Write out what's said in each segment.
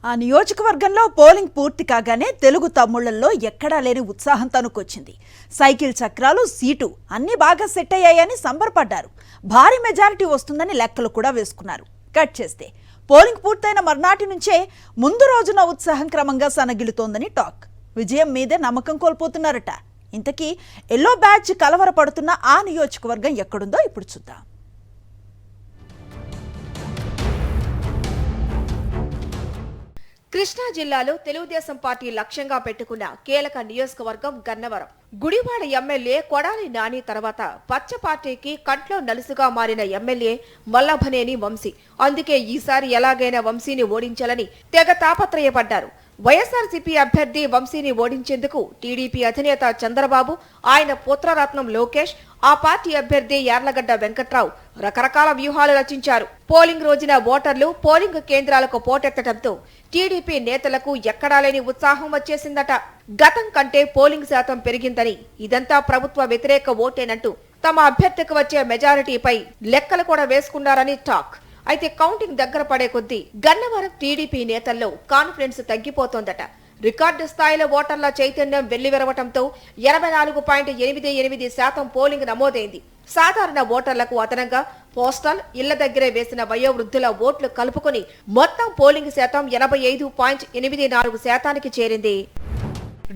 ఆ నియోజకవర్గంలో పోలింగ్ పూర్తి కాగానే తెలుగు తమ్ముళ్లలో ఎక్కడా లేని ఉత్సాహం తనుకొచ్చింది. సైకిల్ చక్రాలు, సీటు అన్ని బాగా సెట్ అయ్యాయని సంబరపడ్డారు. భారీ మెజారిటీ వస్తుందని లెక్కలు కూడా వేసుకున్నారు. కట్ చేస్తే పోలింగ్ పూర్తయిన మర్నాటి నుంచే ముందు రోజున ఉత్సాహం క్రమంగా సన్నగిలుతోందని టాక్. విజయం మీదే నమ్మకం కోల్పోతున్నారట. ఇంతకీ ఎల్లో బ్యాచ్ కలవరపడుతున్న ఆ నియోజకవర్గం ఎక్కడుందో ఇప్పుడు చూద్దాం. కృష్ణా జిల్లాలో తెలుగుదేశం పార్టీ లక్ష్యంగా పెట్టుకున్న కీలక నియోజకవర్గం గన్నవరం. గుడివాడ ఎమ్మెల్యే కొడాలి నాని తర్వాత పచ్చ పార్టీకి కంట్లో నలుసుగా మారిన ఎమ్మెల్యే మల్లభనేని వంశీ. అందుకే ఈసారి ఎలాగైనా వంశీని ఓడించాలని తెగ తాపత్రయపడ్డారు. వైఎస్ఆర్సీపీ అభ్యర్థి వంశీని ఓడించేందుకు టీడీపీ అధినేత చంద్రబాబు, ఆయన పుత్రరత్నం లోకేష్, ఆ పార్టీ అభ్యర్థి యార్లగడ్డ వెంకట్రావు రకరకాల వ్యూహాలు రచించారు. పోలింగ్ రోజున ఓటర్లు పోలింగ్ కేంద్రాలకు పోటెత్తడంతో టీడీపీ నేతలకు ఎక్కడా లేని ఉత్సాహం వచ్చేసిందట. గతం కంటే పోలింగ్ శాతం పెరిగిందని, ఇదంతా ప్రభుత్వ వ్యతిరేక ఓటేనంటూ తమ అభ్యర్థికి వచ్చే మెజారిటీపై లెక్కలు కూడా వేసుకున్నారని టాక్. అయితే కౌంటింగ్ దగ్గర పడే కొద్దీ గన్నవరం టీడీపీ నేతల్లో కాన్ఫిడెన్స్ తగ్గిపోతోందట. రికార్డు స్థాయిలో ఓటర్ల చైతన్యం వెల్లివిరవటంతో 84.88% పోలింగ్ నమోదైంది. సాధారణ ఓటర్లకు అదనంగా పోస్టల్, ఇళ్ల దగ్గరే వేసిన వయోవృద్ధుల ఓట్లు కలుపుకొని మొత్తం పోలింగ్ శాతం 85.84%కి చేరింది.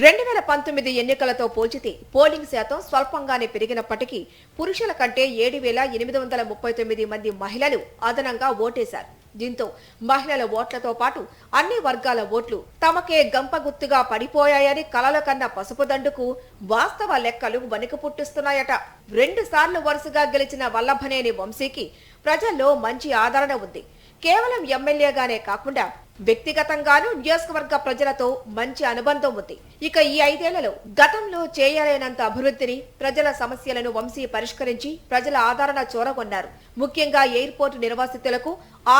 2019 ఎన్నికలతో పోల్చితే పోలింగ్ శాతం స్వల్పంగానే పెరిగినప్పటికీ పురుషుల కంటే 7,839 మంది మహిళలు అదనంగా ఓటేశారు. దీంతో మహిళల ఓట్లతో పాటు అన్ని వర్గాల ఓట్లు తమకే గంపగుత్తుగా పడిపోయాయని కలల కన్న పసుపు దండుకు వాస్తవ లెక్కలు వణికి పుట్టిస్తున్నాయట. 2 సార్లు వరుసగా గెలిచిన వల్లభనేని వంశీకి ప్రజల్లో మంచి ఆదరణ ఉంది. కేవలం ఎమ్మెల్యేగానే కాకుండా వ్యక్తిగతంగానూ నియోజకవర్గ ప్రజలతో మంచి అనుబంధం ఉంది. ఇక ఈ 5 ఏళ్లలో గతంలో చేయలేనంత అభివృద్ధిని, ప్రజల సమస్యలను వంశీ పరిష్కరించి ప్రజల ఆదరణ చూరగొన్నారు. ముఖ్యంగా ఎయిర్పోర్టు నిర్వాసితులకు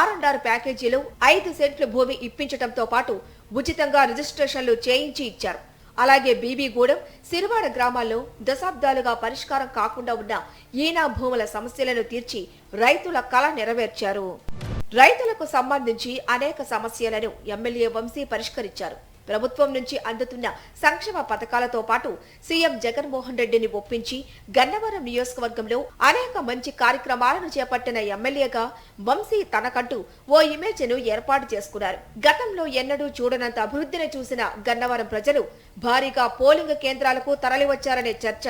R&R ప్యాకేజీలు, 5 సెంట్లు భూమి ఇప్పించడంతో పాటు ఉచితంగా రిజిస్ట్రేషన్లు చేయించి ఇచ్చారు. అలాగే బీబీగూడెం, సిరివాడ గ్రామాల్లో దశాబ్దాలుగా పరిష్కారం కాకుండా ఉన్న ఈనా భూముల సమస్యలను తీర్చి రైతుల కల నెరవేర్చారు. రైతులకు సంబంధించి అనేక సమస్యలను ఎమ్మెల్యే వంశీ పరిష్కరించారు. ప్రభుత్వం నుంచి అందుతున్న సంక్షేమ పథకాలతో పాటు సీఎం జగన్మోహన్ రెడ్డిని ఒప్పించి గన్నవరం నియోజకవర్గంలో అనేక మంచి కార్యక్రమాలను చేపట్టిన ఎమ్మెల్యేగా వంశీ తనకంటూ ఓ ఇమేజ్ను ఏర్పాటు చేసుకున్నారు. గతంలో ఎన్నడూ చూడనంత అభివృద్ధిని చూసిన గన్నవరం ప్రజలు భారీగా పోలింగ్ కేంద్రాలకు తరలివచ్చారనే చర్చ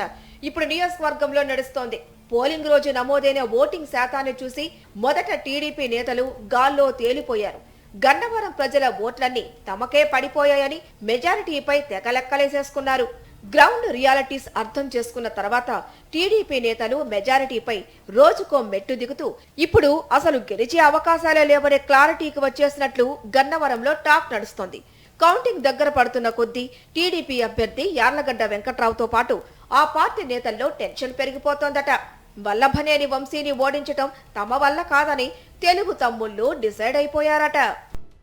ఇప్పుడు నియోజకవర్గంలో నడుస్తోంది. పోలింగ్ రోజు నమోదైన ఓటింగ్ శాతాన్ని చూసి మొదట టీడీపీ నేతలు గాల్లో తేలిపోయారు. గన్నవరం ప్రజల ఓట్లన్నీ తమకే పడిపోయాయని మెజారిటీపై తెగ లెక్కలేసేసుకున్నారు. గ్రౌండ్ రియాలిటీస్ అర్థం చేసుకున్న తర్వాత టీడీపీ నేతలు మెజారిటీపై రోజుకో మెట్టు దిగుతూ ఇప్పుడు అసలు గెలిచే అవకాశాలే లేవనే క్లారిటీకి వచ్చేసినట్లు గన్నవరంలో టాక్ నడుస్తోంది. కౌంటింగ్ దగ్గర పడుతున్న కొద్దీ టీడీపీ అభ్యర్థి యార్లగడ్డ వెంకట్రావుతో పాటు ఆ పార్టీ నేతల్లో టెన్షన్ పెరిగిపోతోందట. వల్లభనేని వంశీని ఓడించటం తమ వల్ల కాదని తెలుగు తమ్ముళ్లు డిసైడ్ అయిపోయారట.